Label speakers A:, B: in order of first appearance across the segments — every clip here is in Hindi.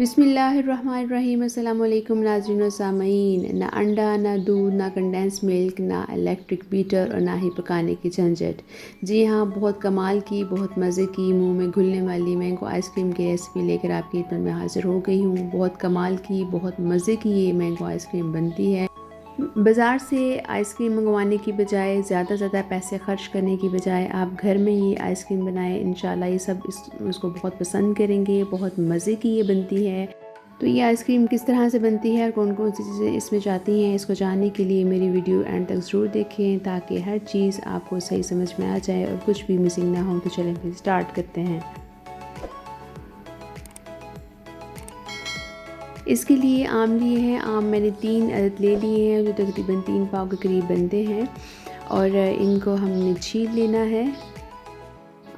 A: बिस्मिल्लाहिर्रहमानिर्रहीम। अस्सलाम वालेकुम नाज़रीन व सामीन। ना अंडा, ना दूध, ना कंडेंस मिल्क, ना इलेक्ट्रिक बीटर और ना ही पकाने की झंझट। जी हाँ, बहुत कमाल की, बहुत मज़े की, मुंह में घुलने वाली मैंगो आइसक्रीम की रेसिपी लेकर आपकी खिदमत में हाज़िर हो गई हूँ। बहुत कमाल की, बहुत मज़े की ये मैंगो आइसक्रीम बनती है। बाज़ार से आइसक्रीम मंगवाने की बजाय, ज़्यादा पैसे ख़र्च करने की बजाय आप घर में ही आइसक्रीम बनाएं। इंशाल्लाह ये सब इसको बहुत पसंद करेंगे। बहुत मज़े की ये बनती है। तो ये आइसक्रीम किस तरह से बनती है और कौन कौन सी चीज़ें इसमें जाती हैं, इसको जानने के लिए मेरी वीडियो एंड तक ज़रूर देखें ताकि हर चीज़ आपको सही समझ में आ जाए और कुछ भी मिसिंग ना हो। तो चलें फिर स्टार्ट करते हैं। इसके लिए आम लिए हैं। आम मैंने 3 अदद ले लिए हैं जो तकरीबन 3 पाव के करीब बनते हैं और इनको हमने छील लेना है।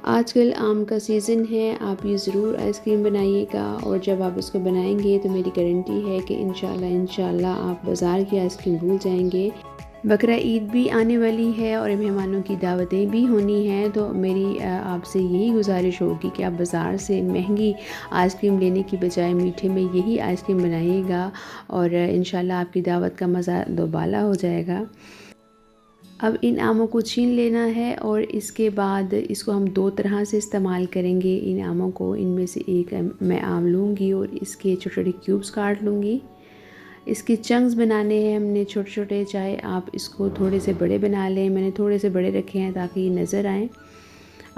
A: आजकल आम का सीज़न है, आप ये ज़रूर आइसक्रीम बनाइएगा और जब आप इसको बनाएंगे तो मेरी गारंटी है कि इंशाल्लाह आप बाज़ार की आइसक्रीम भूल जाएंगे। बकरा ईद भी आने वाली है और मेहमानों की दावतें भी होनी हैं, तो मेरी आपसे यही गुजारिश होगी कि आप बाज़ार से महंगी आइसक्रीम लेने की बजाय मीठे में यही आइसक्रीम बनाइएगा और इंशाल्लाह आपकी दावत का मज़ा दोबाला हो जाएगा। अब इन आमों को छील लेना है और इसके बाद इसको हम 2 तरह से इस्तेमाल करेंगे इन आमों को। इनमें से एक मैं आम लूँगी और इसके छोटे छोटे क्यूब्स काट लूँगी। इसके चंक्स बनाने हैं हमने छोटे छोटे, चाहे आप इसको थोड़े से बड़े बना लें। मैंने थोड़े से बड़े रखे हैं ताकि ये नज़र आएँ।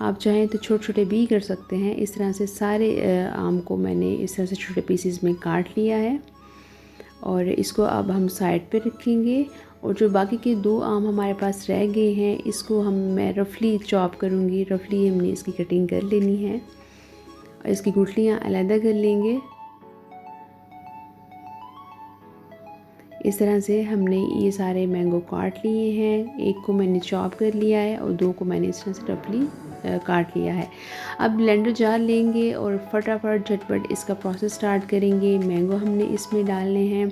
A: आप चाहें तो छोटे छोटे भी कर सकते हैं। इस तरह से सारे आम को मैंने इस तरह से छोटे पीसीज में काट लिया है और इसको अब हम साइड पे रखेंगे। और जो बाकी के 2 आम हमारे पास रह गए हैं, इसको मैं रफली चॉप करूँगी। रफली हमने इसकी कटिंग कर लेनी है और इसकी गुठलियाँ अलग कर लेंगे। इस तरह से हमने ये सारे मैंगो काट लिए हैं। एक को मैंने चॉप कर लिया है और 2 को मैंने इस तरह से रफली काट लिया है। अब ब्लेंडर जार लेंगे और फटाफट झटपट इसका प्रोसेस स्टार्ट करेंगे। मैंगो हमने इसमें डालने हैं।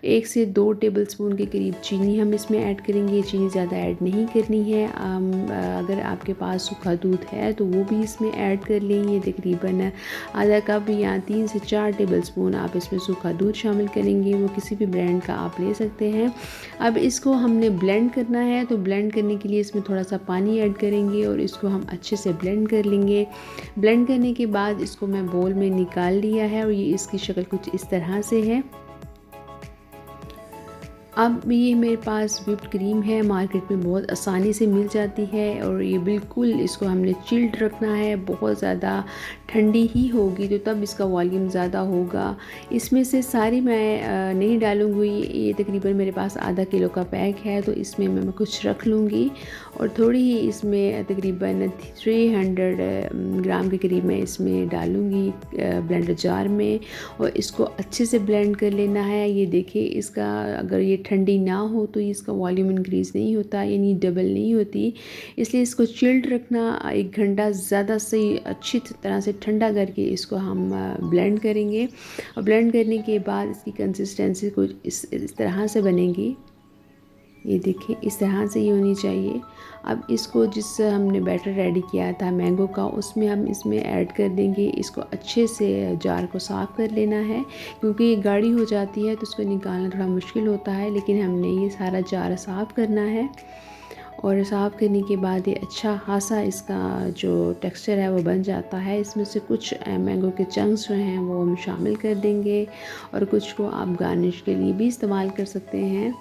A: 1 से 2 टेबलस्पून के करीब चीनी हम इसमें ऐड करेंगे। चीनी ज़्यादा ऐड नहीं करनी है। अगर आपके पास सूखा दूध है तो वो भी इसमें ऐड कर लें। ये तकरीबन आधा कप या 3 से 4 टेबलस्पून आप इसमें सूखा दूध शामिल करेंगे। वो किसी भी ब्रांड का आप ले सकते हैं। अब इसको हमने ब्लेंड करना है, तो ब्लेंड करने के लिए इसमें थोड़ा सा पानी ऐड करेंगे और इसको हम अच्छे से ब्लेंड कर लेंगे। ब्लेंड करने के बाद इसको मैं बोल में निकाल लिया है और ये इसकी शक्ल कुछ इस तरह से है। अब ये मेरे पास व्हिप्ड क्रीम है, मार्केट में बहुत आसानी से मिल जाती है और ये बिल्कुल इसको हमने चिल्ड रखना है। बहुत ज़्यादा ठंडी ही होगी तो तब इसका वॉल्यूम ज़्यादा होगा। इसमें से सारी मैं नहीं डालूँगी। ये तकरीबन मेरे पास आधा किलो का पैक है, तो इसमें मैं कुछ रख लूँगी और थोड़ी ही इसमें तकरीबन 300 ग्राम के करीब मैं इसमें डालूँगी ब्लेंडर जार में और इसको अच्छे से ब्लेंड कर लेना है। ये देखिए, इसका अगर ये ठंडी ना हो तो इसका वॉल्यूम इंक्रीज़ नहीं होता, यानी डबल नहीं होती। इसलिए इसको चिल्ड रखना 1 घंटा ज़्यादा सही अच्छी तरह से ठंडा करके इसको हम ब्लेंड करेंगे और ब्लेंड करने के बाद इसकी कंसिस्टेंसी कुछ इस तरह से बनेगी। ये देखिए, इस तरह से ही होनी चाहिए। अब इसको जिस हमने बैटर रेडी किया था मैंगो का, उसमें हम इसमें ऐड कर देंगे। इसको अच्छे से जार को साफ़ कर लेना है क्योंकि ये गाढ़ी हो जाती है तो उसको निकालना थोड़ा मुश्किल होता है, लेकिन हमने ये सारा जार साफ़ करना है और साफ़ करने के बाद ये अच्छा खासा इसका जो टेक्सचर है वो बन जाता है। इसमें से कुछ मैंगो के चंक्स जो हैं वो हम शामिल कर देंगे और कुछ को आप गार्निश के लिए भी इस्तेमाल कर सकते हैं।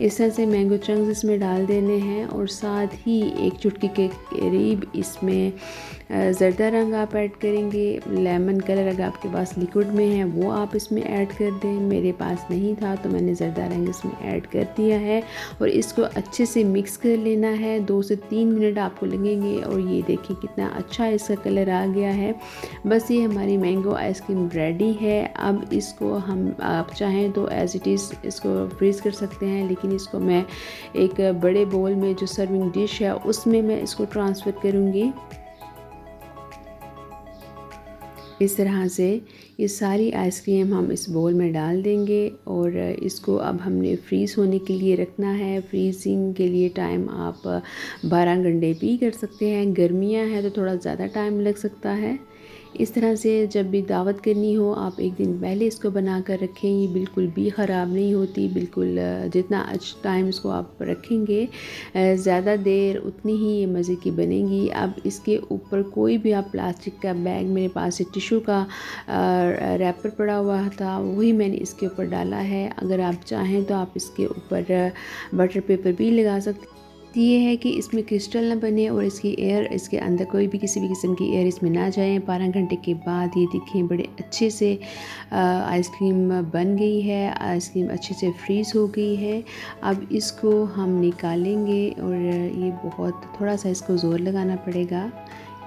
A: इस तरह से मैंगो चंक्स इसमें डाल देने हैं और साथ ही 1 चुटकी के करीब इसमें ज़रदा रंग आप ऐड करेंगे। लेमन कलर अगर आपके पास लिक्विड में है वो आप इसमें ऐड कर दें। मेरे पास नहीं था तो मैंने ज़रदा रंग इसमें ऐड कर दिया है और इसको अच्छे से मिक्स कर लेना है। 2 से 3 मिनट आपको लगेंगे और ये देखिए कितना अच्छा इसका कलर आ गया है। बस ये हमारी मैंगो आइसक्रीम रेडी है। अब इसको हम आप चाहें तो एज़ इट इज़ इसको फ्रीज़ कर सकते हैं, लेकिन इसको मैं एक बड़े बोल में जो सर्विंग डिश है उसमें मैं इसको ट्रांसफ़र करूँगी। इस तरह से ये सारी आइसक्रीम हम इस बोल में डाल देंगे और इसको अब हमने फ्रीज़ होने के लिए रखना है। फ्रीजिंग के लिए टाइम आप 12 घंटे भी कर सकते हैं। गर्मियां हैं तो थोड़ा ज़्यादा टाइम लग सकता है। इस तरह से जब भी दावत करनी हो आप एक दिन पहले इसको बना कर रखें, ये बिल्कुल भी ख़राब नहीं होती। बिल्कुल जितना टाइम इसको आप रखेंगे ज़्यादा देर उतनी ही ये मज़े की बनेगी। अब इसके ऊपर कोई भी आप प्लास्टिक का बैग, मेरे पास एक टिशू का रैपर पड़ा हुआ था, वही मैंने इसके ऊपर डाला है। अगर आप चाहें तो आप इसके ऊपर बटर पेपर भी लगा सकते हैं। ये है कि इसमें क्रिस्टल ना बने और इसकी एयर, इसके अंदर कोई भी किसी भी किस्म की एयर इसमें ना जाए। 12 घंटे के बाद ये देखें बड़े अच्छे से आइसक्रीम बन गई है, आइसक्रीम अच्छे से फ्रीज़ हो गई है। अब इसको हम निकालेंगे और ये बहुत थोड़ा सा इसको ज़ोर लगाना पड़ेगा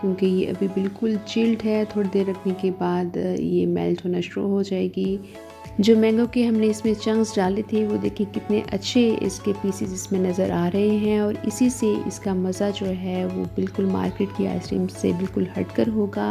A: क्योंकि ये अभी बिल्कुल चिल्ड है। थोड़ी देर रखने के बाद ये मेल्ट होना शुरू हो जाएगी। जो मैंगो के हमने इसमें चंक्स डाले थे वो देखिए कितने अच्छे इसके पीसेस इसमें नज़र आ रहे हैं और इसी से इसका मज़ा जो है वो बिल्कुल मार्केट की आइसक्रीम से बिल्कुल हटकर होगा।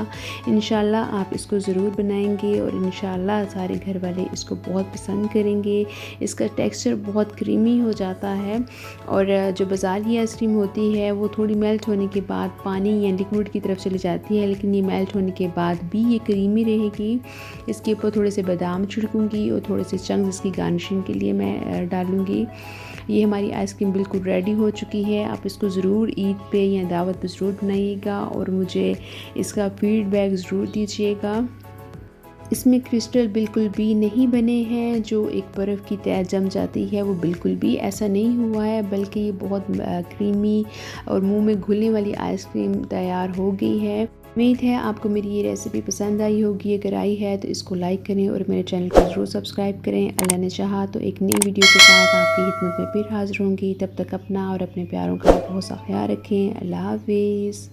A: इंशाल्लाह आप इसको ज़रूर बनाएंगे और इंशाल्लाह सारे घर वाले इसको बहुत पसंद करेंगे। इसका टेक्सचर बहुत क्रीमी हो जाता है और जो बाज़ार की आइसक्रीम होती है वो थोड़ी मेल्ट होने के बाद पानी या लिक्विड की तरफ चली जाती है, लेकिन ये मेल्ट होने के बाद भी ये क्रीमी रहेगी। इसके ऊपर थोड़े से बादाम छिड़कूँगी और थोड़े से चंक्स इसकी गार्निशिंग के लिए मैं डालूँगी। ये हमारी आइसक्रीम बिल्कुल रेडी हो चुकी है। आप इसको ज़रूर ईद पे या दावत पे ज़रूर बनाइएगा और मुझे इसका फीडबैक ज़रूर दीजिएगा। इसमें क्रिस्टल बिल्कुल भी नहीं बने हैं, जो एक बर्फ़ की तह जम जाती है वो बिल्कुल भी ऐसा नहीं हुआ है, बल्कि ये बहुत क्रीमी और मुंह में घुलने वाली आइसक्रीम तैयार हो गई है। उम्मीद है आपको मेरी ये रेसिपी पसंद आई होगी। अगर आई है तो इसको लाइक करें और मेरे चैनल को ज़रूर सब्सक्राइब करें। अल्लाह ने चाहा तो एक नई वीडियो के साथ आपकी खिदमत में फिर हाज़िर होंगी। तब तक अपना और अपने प्यारों का बहुत सा ख्याल रखें। अल्लाह हाफ़िज़।